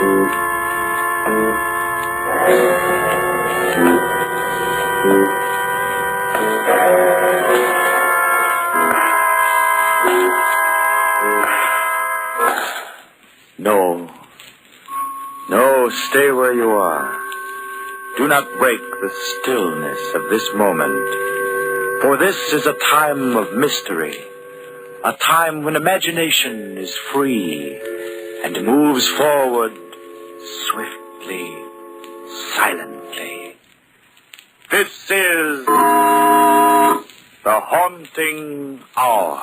No. No, stay where you are. Do not break the stillness of this moment. For this is a time of mystery. A time when imagination is free and moves forward swiftly, silently. This is the haunting hour.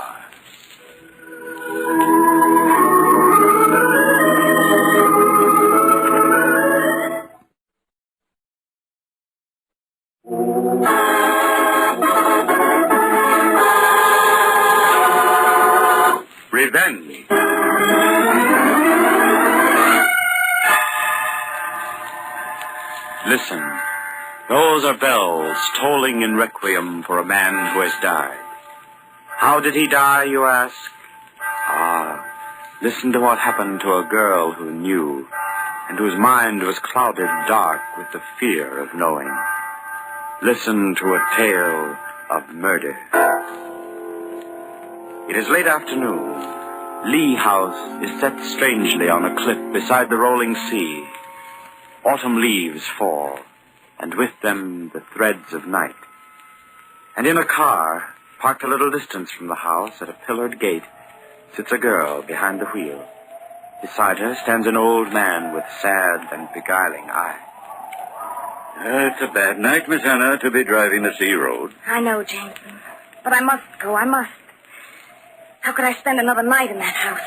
Revenge. Listen, those are bells tolling in requiem for a man who has died. How did he die, you ask? Listen to what happened to a girl who knew, and whose mind was clouded dark with the fear of knowing. Listen to a tale of murder. It is late afternoon. Lee House is set strangely on a cliff beside the rolling sea. Autumn leaves fall, and with them the threads of night. And in a car, parked a little distance from the house at a pillared gate, sits a girl behind the wheel. Beside her stands an old man with sad and beguiling eye. It's a bad night, Miss Anna, to be driving the sea road. I know, Jameson. But I must go, I must. How could I spend another night in that house?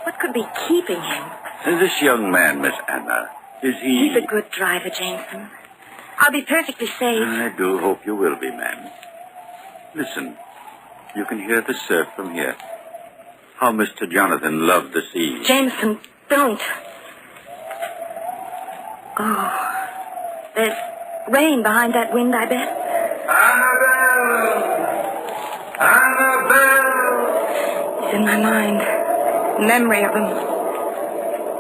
What could be keeping him? This young man, Miss Anna, is he... He's a good driver, Jameson. I'll be perfectly safe. I do hope you will be, ma'am. Listen, you can hear the surf from here. How Mr. Jonathan loved the sea. Jameson, don't. Oh, there's rain behind that wind, I bet. Annabelle! Annabelle! He's in my mind. Memory of him.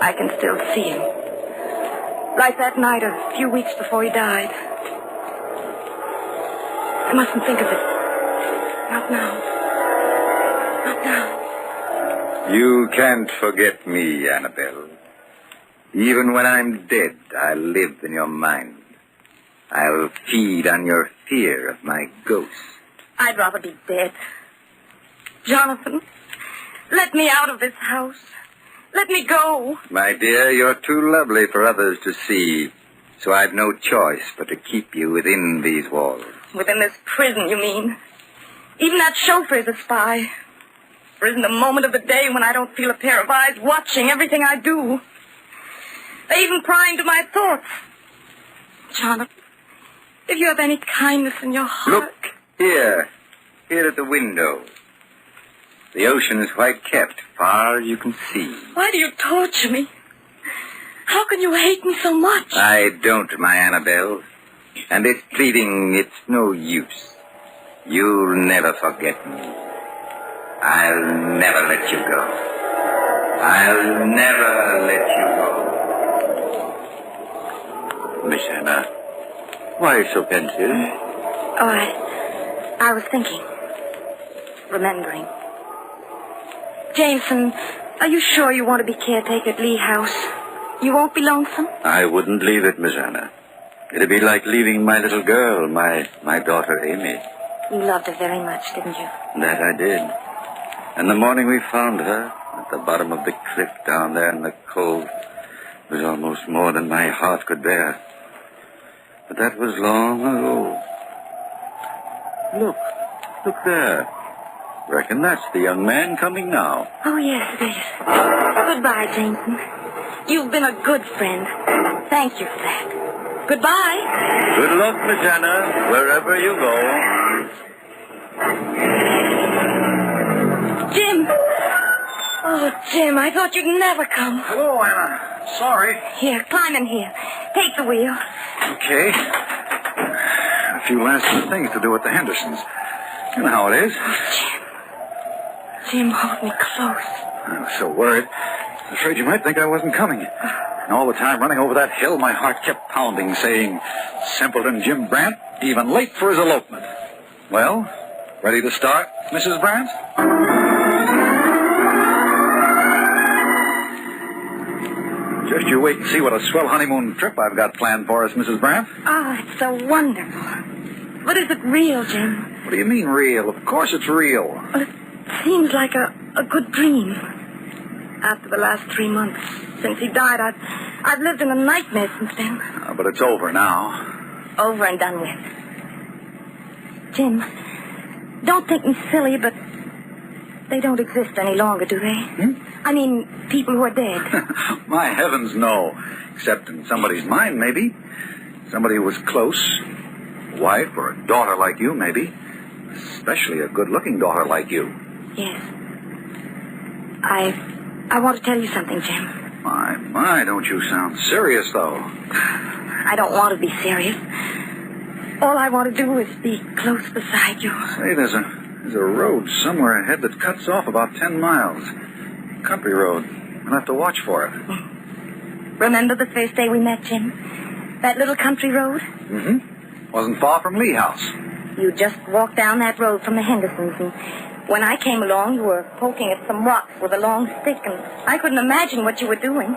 I can still see him. Right that night, a few weeks before he died. I mustn't think of it. Not now. Not now. You can't forget me, Annabelle. Even when I'm dead, I'll live in your mind. I'll feed on your fear of my ghost. I'd rather be dead. Jonathan, let me out of this house. Let me go. My dear, you're too lovely for others to see, so I've no choice but to keep you within these walls. Within this prison, you mean? Even that chauffeur is a spy. There isn't a moment of the day when I don't feel a pair of eyes watching everything I do. They even pry into my thoughts. Jonathan, if you have any kindness in your heart... Look, here at the window. The ocean is quite kept, far you can see. Why do you torture me? How can you hate me so much? I don't, my Annabelle. And this pleading, it's no use. You'll never forget me. I'll never let you go. I'll never let you go. Miss Anna, why so pensive? Oh, I was thinking. Remembering. Jameson, are you sure you want to be caretaker at Lee House? You won't be lonesome? I wouldn't leave it, Miss Anna. It'd be like leaving my little girl, my daughter Amy. You loved her very much, didn't you? That I did. And the morning we found her, at the bottom of the cliff down there in the cove, was almost more than my heart could bear. But that was long ago. Look there. Reckon that's the young man coming now. Oh, yes, it is. Goodbye, Jameson. You've been a good friend. Thank you for that. Goodbye. Good luck, Miss Anna, wherever you go. Jim. Oh, Jim, I thought you'd never come. Hello, Anna. Sorry. Here, climb in here. Take the wheel. Okay. A few last things to do with the Hendersons. You know how it is. Jim, hold me close. I was so worried. Afraid you might think I wasn't coming. And all the time running over that hill, my heart kept pounding, saying, simpleton Jim Brandt, even late for his elopement. Well, ready to start, Mrs. Brandt? Just you wait and see what a swell honeymoon trip I've got planned for us, Mrs. Brandt. Oh, it's so wonderful. But is it real, Jim? What do you mean real? Of course it's real. Well, it seems like a good dream. After the last 3 months since he died, I've lived in a nightmare since then. But it's over now. Over and done with. Jim, don't think me silly, but they don't exist any longer, do they? I mean, people who are dead. My heavens, no. Except in somebody's mind, maybe. Somebody who was close. A wife or a daughter like you, maybe. Especially a good-looking daughter like you. Yes. I want to tell you something, Jim. My, don't you sound serious, though. I don't want to be serious. All I want to do is be close beside you. Say, there's a road somewhere ahead that cuts off about 10 miles. Country road. We'll have to watch for it. Remember the first day we met, Jim? That little country road? Mm-hmm. Wasn't far from Lee House. You just walked down that road from the Hendersons, and when I came along, you were poking at some rocks with a long stick, and I couldn't imagine what you were doing.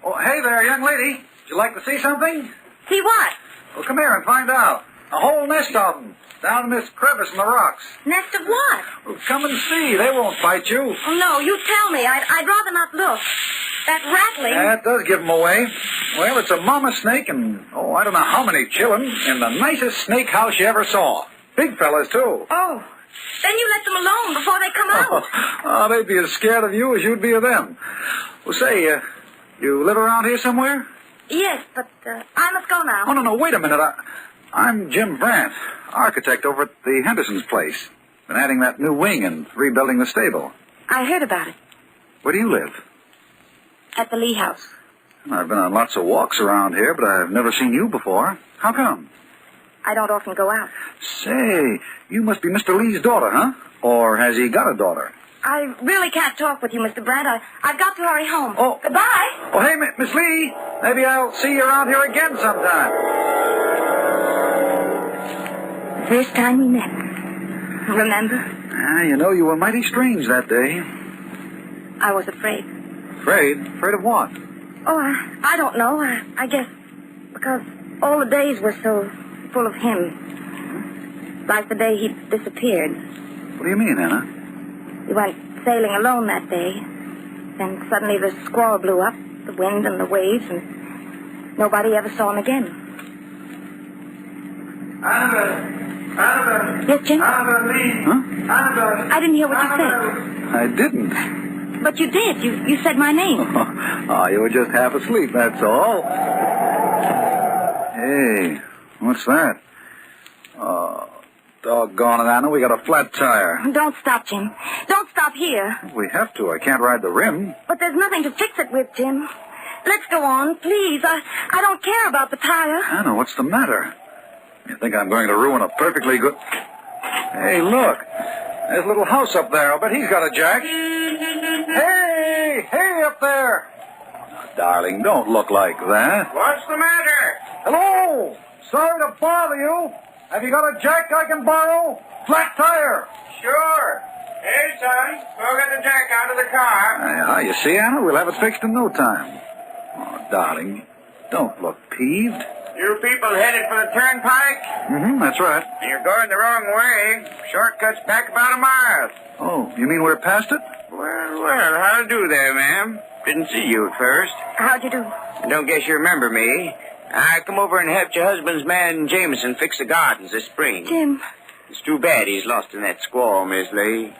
Oh, hey there, young lady. Would you like to see something? See what? Well, come here and find out. A whole nest of them. Down in this crevice in the rocks. Nest of what? Well, come and see. They won't bite you. Oh, no, you tell me. I'd rather not look. That rattling... That does give them away. Well, it's a mama snake and, I don't know how many chillin' in the nicest snake house you ever saw. Big fellas, too. Oh, then you let them alone before they come out. Oh, they'd be as scared of you as you'd be of them. Well, say, you live around here somewhere? Yes, but I must go now. Oh, no, wait a minute. I'm Jim Brandt, architect over at the Henderson's place. Been adding that new wing and rebuilding the stable. I heard about it. Where do you live? At the Lee House. I've been on lots of walks around here, but I've never seen you before. How come? I don't often go out. Say, you must be Mr. Lee's daughter, huh? Or has he got a daughter? I really can't talk with you, Mr. Brandt. I've got to hurry home. Oh. Goodbye. Oh, hey, Miss Lee. Maybe I'll see you around here again sometime. The first time we met. Remember? You were mighty strange that day. I was afraid. Afraid? Afraid of what? Oh, I don't know. I guess because all the days were so full of him. Like the day he disappeared. What do you mean, Anna? He went sailing alone that day. Then suddenly the squall blew up, the wind and the waves, and nobody ever saw him again. Annabelle. Yes, Jim? Annabelle Lee. Huh? Annabelle. I didn't hear what you said. I didn't. But you did. You said my name. You were just half asleep, that's all. Hey, what's that? Doggone it, Anna, we got a flat tire. Don't stop, Jim. Don't stop here. We have to. I can't ride the rim. But there's nothing to fix it with, Jim. Let's go on, please. I don't care about the tire. Anna, what's the matter? You think I'm going to ruin a perfectly good... Hey, look. There's a little house up there. I'll bet he's got a jack. Hey, up there. Now, darling, don't look like that. What's the matter? Hello. Sorry to bother you. Have you got a jack I can borrow? Flat tire. Sure. Hey, son, go get the jack out of the car. You see, Anna, we'll have it fixed in no time. Oh, darling, don't look peeved. You people headed for the turnpike? Mm-hmm, that's right. You're going the wrong way. Shortcut's back about a mile. Oh, you mean we're past it? Well, how do you do there, ma'am? Didn't see you at first. How'd you do? I don't guess you remember me. I come over and helped your husband's man, Jameson, fix the gardens this spring. Jim. It's too bad he's lost in that squall, Miss Lee.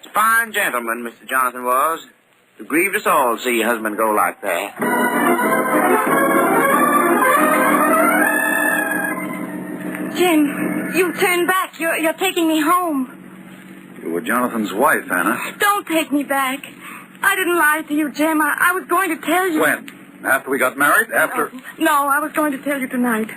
He's a fine gentleman, Mr. Jonathan was. It grieved us all to see your husband go like that. Jim, you turned back. You're taking me home. You were Jonathan's wife, Anna. Don't take me back. I didn't lie to you, Jim. I was going to tell you. When? After we got married? After... No, I was going to tell you tonight.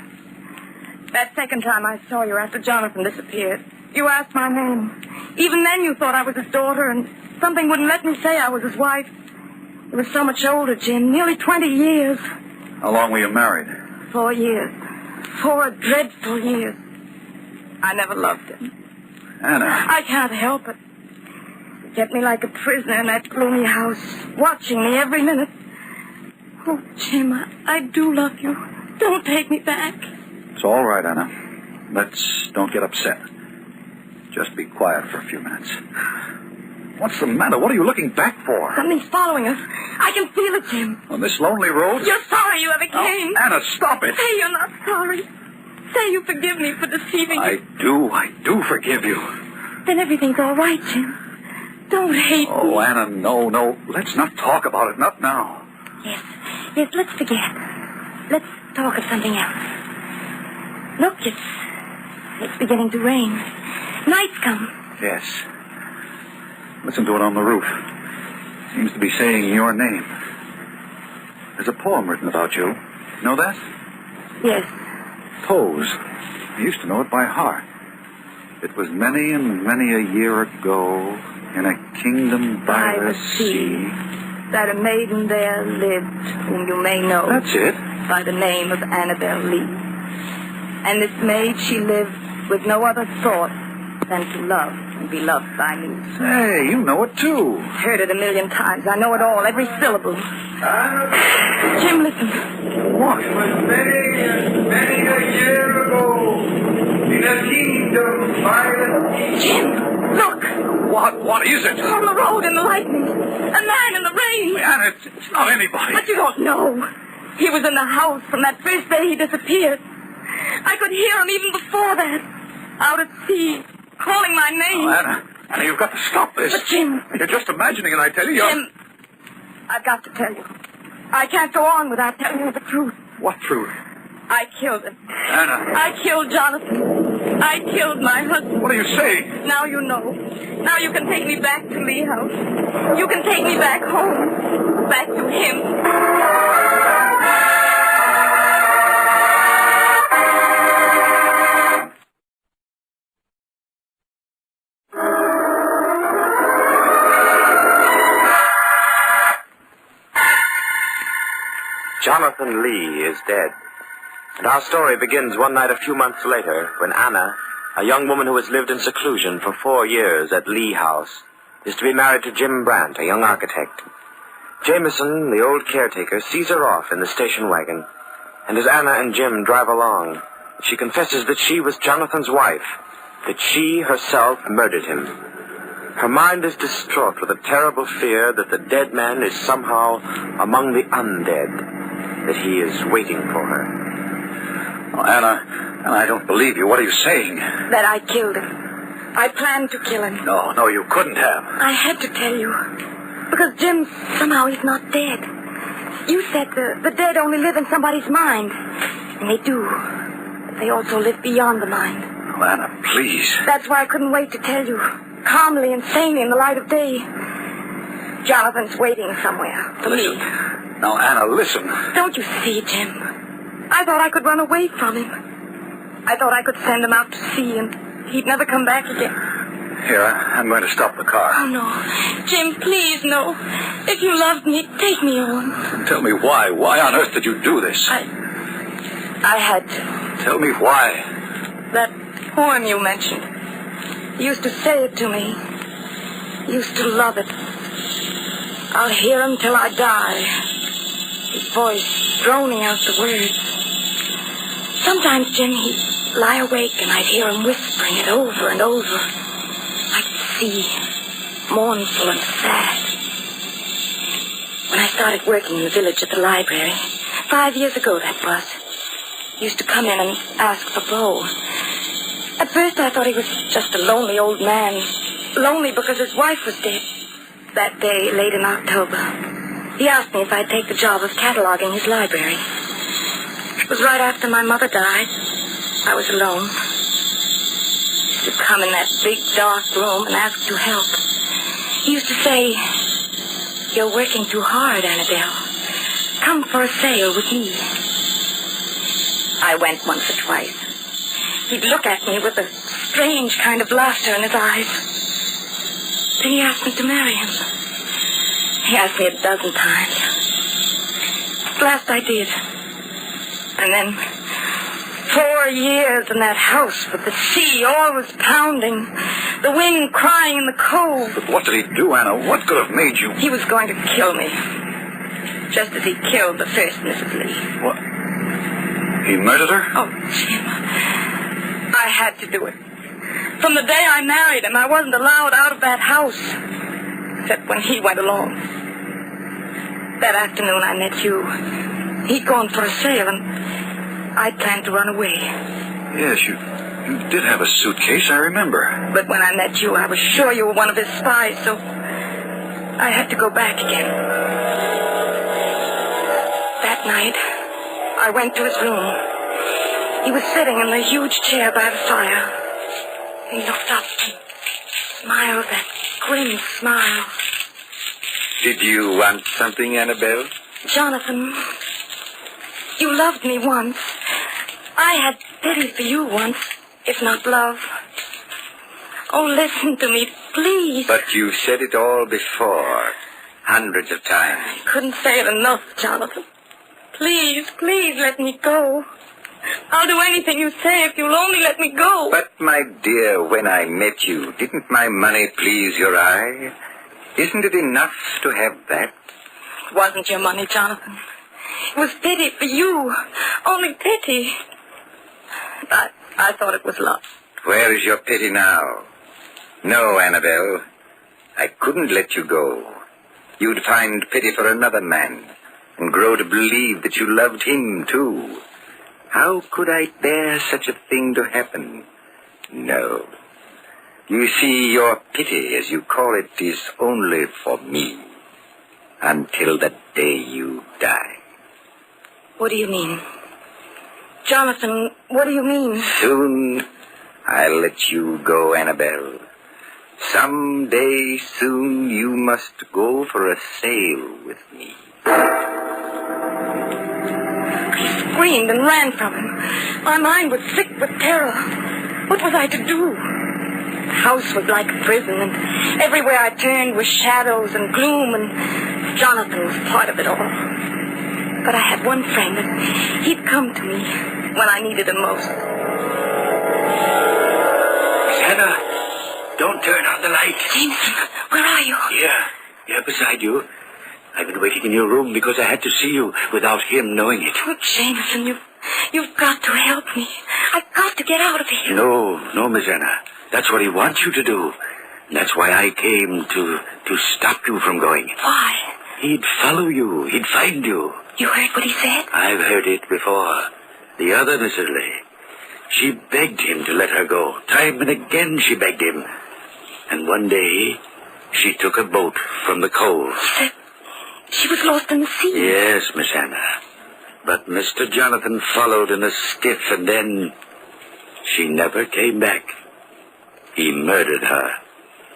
That second time I saw you after Jonathan disappeared, you asked my name. Even then you thought I was his daughter, and Something wouldn't let me say I was his wife. He was so much older, Jim. Nearly 20 years. How long were you married? 4 years. 4 dreadful years. I never loved him. Anna. I can't help it. He kept me like a prisoner in that gloomy house, watching me every minute. Oh, Jim, I do love you. Don't take me back. It's all right, Anna. Don't get upset. Just be quiet for a few minutes. What's the matter? What are you looking back for? Something's following us. I can feel it, Jim. On this lonely road? You're sorry you ever came. Oh, Anna, stop it. Say you're not sorry. Say you forgive me for deceiving you. I do forgive you. Then everything's all right, Jim. Don't hate me. Oh, Anna, no. Let's not talk about it. Not now. Yes, let's forget. Let's talk of something else. Look, it's beginning to rain. Night's come. Yes. Listen to it on the roof. Seems to be saying your name. There's a poem written about you. Know that? Yes. Pose. I used to know it by heart. It was many and many a year ago in a kingdom by the sea. That a maiden there lived, whom you may know. That's it. By the name of Annabel Lee. And this maid, she lived with no other thought than to love and be loved by me. Hey, you know it too. Heard it 1,000,000 times. I know it all, every syllable. Jim, listen. What? It was many a year ago in a kingdom by the sea. Jim, look. What is it? On the road in the lightning. A man in the rain. Anna, it's not anybody. But you don't know. He was in the house from that first day he disappeared. I could hear him even before that. Out at sea, calling my name. Oh, Anna, you've got to stop this. But Jim... You're just imagining it, I tell you. Jim, I've got to tell you. I can't go on without telling you the truth. What truth? I killed him. Anna. I killed Jonathan. I killed my husband. What are you saying? Now you know. Now you can take me back to Lee House. You can take me back home. Back to him. Jonathan Lee is dead. And our story begins one night a few months later when Anna, a young woman who has lived in seclusion for 4 years at Lee House, is to be married to Jim Brandt, a young architect. Jameson, the old caretaker, sees her off in the station wagon, and as Anna and Jim drive along, she confesses that she was Jonathan's wife, that she herself murdered him. Her mind is distraught with a terrible fear that the dead man is somehow among the undead, that he is waiting for her. Oh, Anna, I don't believe you. What are you saying? That I killed him. I planned to kill him. No, you couldn't have. I had to tell you. Because Jim, somehow he's not dead. You said the dead only live in somebody's mind. And they do. But they also live beyond the mind. Oh, Anna, please. That's why I couldn't wait to tell you. Calmly and sanely in the light of day. Jonathan's waiting somewhere for me. Now, Anna, listen. Don't you see, Jim? I thought I could run away from him. I thought I could send him out to sea and he'd never come back again. Here, I'm going to stop the car. Oh, no. Jim, please, no. If you loved me, take me home. Tell me why. Why on earth did you do this? I had to. Tell me why. That poem you mentioned. He used to say it to me. He used to love it. I'll hear him till I die. His voice droning out the words. Sometimes, Jim, he'd lie awake and I'd hear him whispering it over and over. Like the sea, mournful and sad. When I started working in the village at the library, 5 years ago that was, he used to come in and ask for Bo. At first I thought he was just a lonely old man. Lonely because his wife was dead. That day, late in October, he asked me if I'd take the job of cataloging his library. It was right after my mother died. I was alone. He used to come in that big, dark room and ask to help. He used to say, "You're working too hard, Annabelle. Come for a sail with me." I went once or twice. He'd look at me with a strange kind of laughter in his eyes. Then he asked me to marry him. He asked me a dozen times. At last I did. And then 4 years in that house with the sea always pounding, the wind crying in the cove. But what did he do, Anna? What could have made you... He was going to kill me. Just as he killed the first Mrs. Lee. What? He murdered her? Oh, Jim. I had to do it. From the day I married him, I wasn't allowed out of that house. Except when he went along. That afternoon I met you. He'd gone for a sail, and I planned to run away. Yes, you did have a suitcase, I remember. But when I met you, I was sure you were one of his spies, so I had to go back again. That night, I went to his room. He was sitting in the huge chair by the fire. He looked up and smiled that grim smile. Did you want something, Annabelle? Jonathan, you loved me once. I had pity for you once, if not love. Oh, listen to me, please. But you said it all before, hundreds of times. I couldn't say it enough, Jonathan. Please, please let me go. I'll do anything you say if you'll only let me go. But, my dear, when I met you, didn't my money please your eye? Isn't it enough to have that? It wasn't your money, Jonathan. It was pity for you. Only pity. I thought it was love. Where is your pity now? No, Annabelle. I couldn't let you go. You'd find pity for another man and grow to believe that you loved him, too. How could I bear such a thing to happen? No. You see, your pity, as you call it, is only for me. Until the day you die. What do you mean? Jonathan, what do you mean? Soon, I'll let you go, Annabelle. Some day soon you must go for a sail with me. I screamed and ran from him. My mind was sick with terror. What was I to do? The house was like a prison, and everywhere I turned were shadows and gloom, and Jonathan was part of it all. But I had one friend, and he'd come to me when I needed him most. Hannah, don't turn on the light. Jameson, where are you? Here beside you. I've been waiting in your room because I had to see you without him knowing it. Oh, Jameson, you've got to help me. I've got to get out of here. No, Miss Anna. That's what he wants you to do. And that's why I came to stop you from going. Why? He'd follow you. He'd find you. You heard what he said? I've heard it before. The other Mrs. Lee. She begged him to let her go. Time and again she begged him. And one day, she took a boat from the cove. He said she was lost in the sea. Yes, Miss Anna. But Mr. Jonathan followed in a skiff, and then she never came back. He murdered her.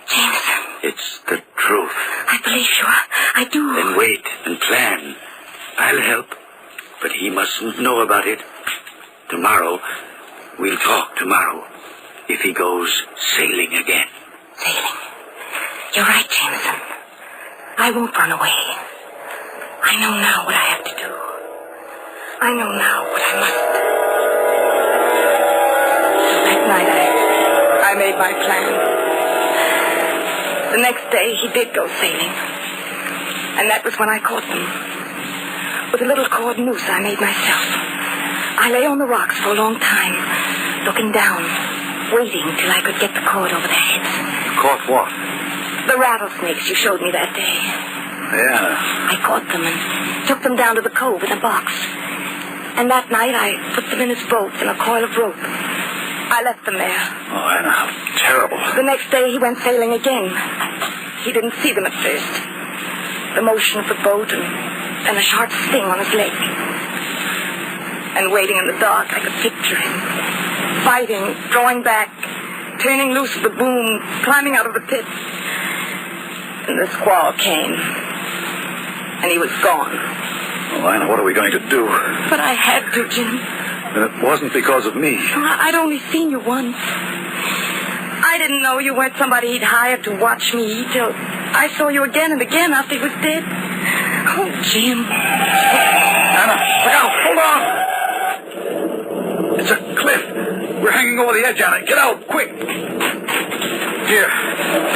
Jameson. It's the truth. I believe you. I do. Then wait and plan. I'll help, but he mustn't know about it. Tomorrow, we'll talk tomorrow, if he goes sailing again. Sailing. You're right, Jameson. I won't run away. I know now what I have to do. I know now what I must. So that night I made my plan. The next day he did go sailing. And that was when I caught them. With a little cord noose I made myself. I lay on the rocks for a long time, looking down, waiting till I could get the cord over their heads. Caught what? The rattlesnakes you showed me that day. Yeah. I caught them and took them down to the cove in a box. And that night I put them in his boat in a coil of rope. I left them there. Oh, Anna, how terrible. The next day he went sailing again. He didn't see them at first. The motion of the boat and a sharp sting on his leg. And waiting in the dark, I could picture him. Fighting, drawing back, turning loose of the boom, climbing out of the pit. And the squall came. And he was gone. Oh, Anna, what are we going to do? But I had to, Jim. And it wasn't because of me. I'd only seen you once. I I didn't know you weren't somebody he'd hired to watch me eat till I saw you again and again after he was dead. Oh, Jim. Anna, look out! Hold on! It's a cliff. We're hanging over the edge, Anna. Get out, quick! Here,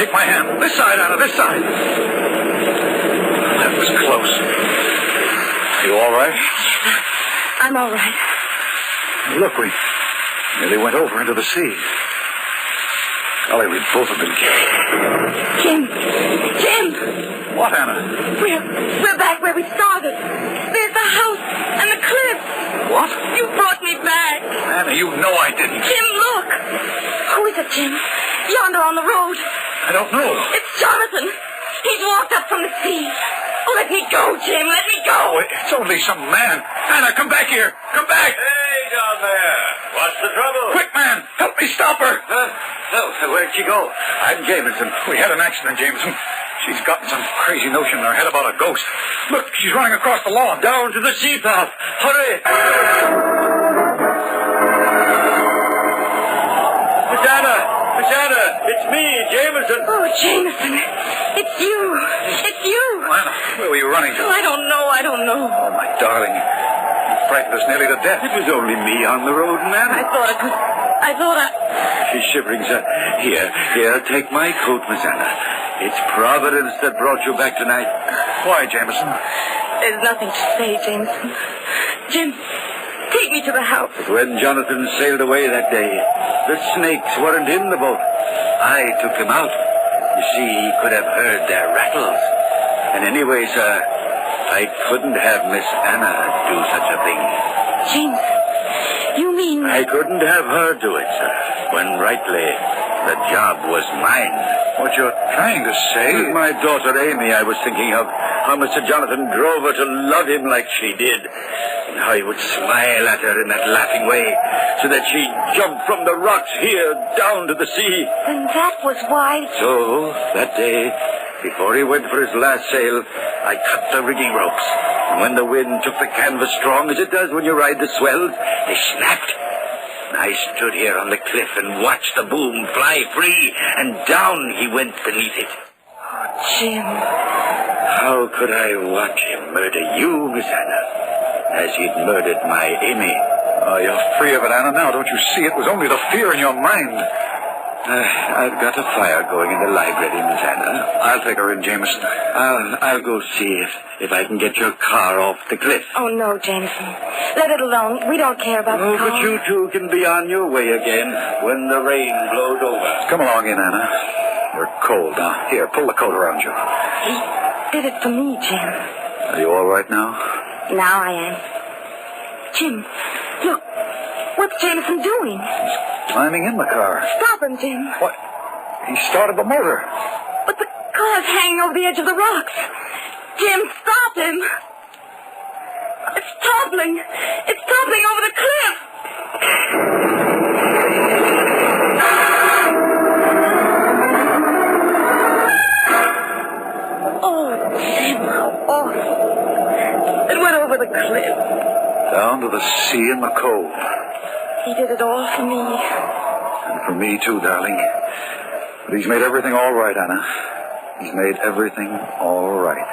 take my hand. This side, Anna, this side. That was close. Are you all right? I'm all right. Look, we nearly went over into the sea. Golly, we'd both have been killed. Jim! What, Anna? We're back where we started. There's the house and the cliff. What? You brought me back. Anna, you know I didn't. Jim, look. Who is it, Jim? Yonder on the road. I don't know. It's Jonathan. He's walked up from the sea. Oh, let me go, Jim. Let me go. Oh, it's only some man. Anna, come back here. Come back. Hey, down there. What's the trouble? Quick, man. Help me stop her. Where'd she go? I'm Jameson. We had an accident, Jameson. She's gotten some crazy notion in her head about a ghost. Look, she's running across the lawn. Down to the sea path. Hurry. Miss Anna, it's me, Jameson. Oh, Jameson. It's you. Anna, where were you running to? Oh, I don't know. Oh, my darling. You frightened us nearly to death. It was only me on the road, man. I thought She's shivering, sir. Here, take my coat, Miss Anna. It's Providence that brought you back tonight. Why, Jameson? There's nothing to say, Jameson. Jim, take me to the house. But when Jonathan sailed away that day, the snakes weren't in the boat. I took them out. You see, he could have heard their rattles. And anyway, sir, I couldn't have Miss Anna do such a thing. James, you mean... I couldn't have her do it, sir, when rightly the job was mine. What you're trying to say... With my daughter Amy, I was thinking of how Mr. Jonathan drove her to love him like she did, and how he would smile at her in that laughing way, so that she jumped from the rocks here down to the sea. Then that was why... So, that day, before he went for his last sail, I cut the rigging ropes. And when the wind took the canvas strong, as it does when you ride the swells, they snapped. And I stood here on the cliff and watched the boom fly free, and down he went beneath it. Oh, Jim. How could I watch him murder you, Miss Anna, as he'd murdered my Amy? Oh, you're free of it, Anna, now. Don't you see? It was only the fear in your mind. I've got a fire going in the library, Miss Anna. I'll take her in, Jameson. I'll go see if I can get your car off the cliff. Oh, no, Jameson. Let it alone. We don't care about the car. But you two can be on your way again when the rain blows over. Come along in, Anna. You're cold now. Here, pull the coat around you. He did it for me, Jim. Are you all right now? Now I am. Jim, look. What's Jameson doing? Climbing in the car. Stop him, Jim. What? He started the motor. But the car's hanging over the edge of the rocks. Jim, stop him. It's toppling. It's toppling over the cliff. Oh, Jim, how awful. It went over the cliff. Down to the sea in the cold. He did it all for me. And for me, too, darling. But he's made everything all right, Anna. He's made everything all right.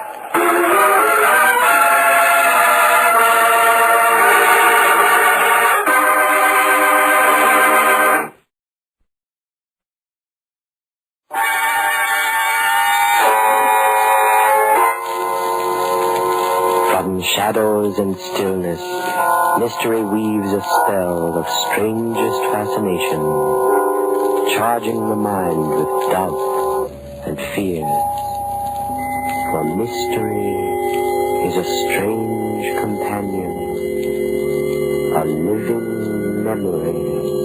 From shadows and stillness, mystery weaves a spell of strangest fascination, charging the mind with doubt and fear. For mystery is a strange companion, a living memory.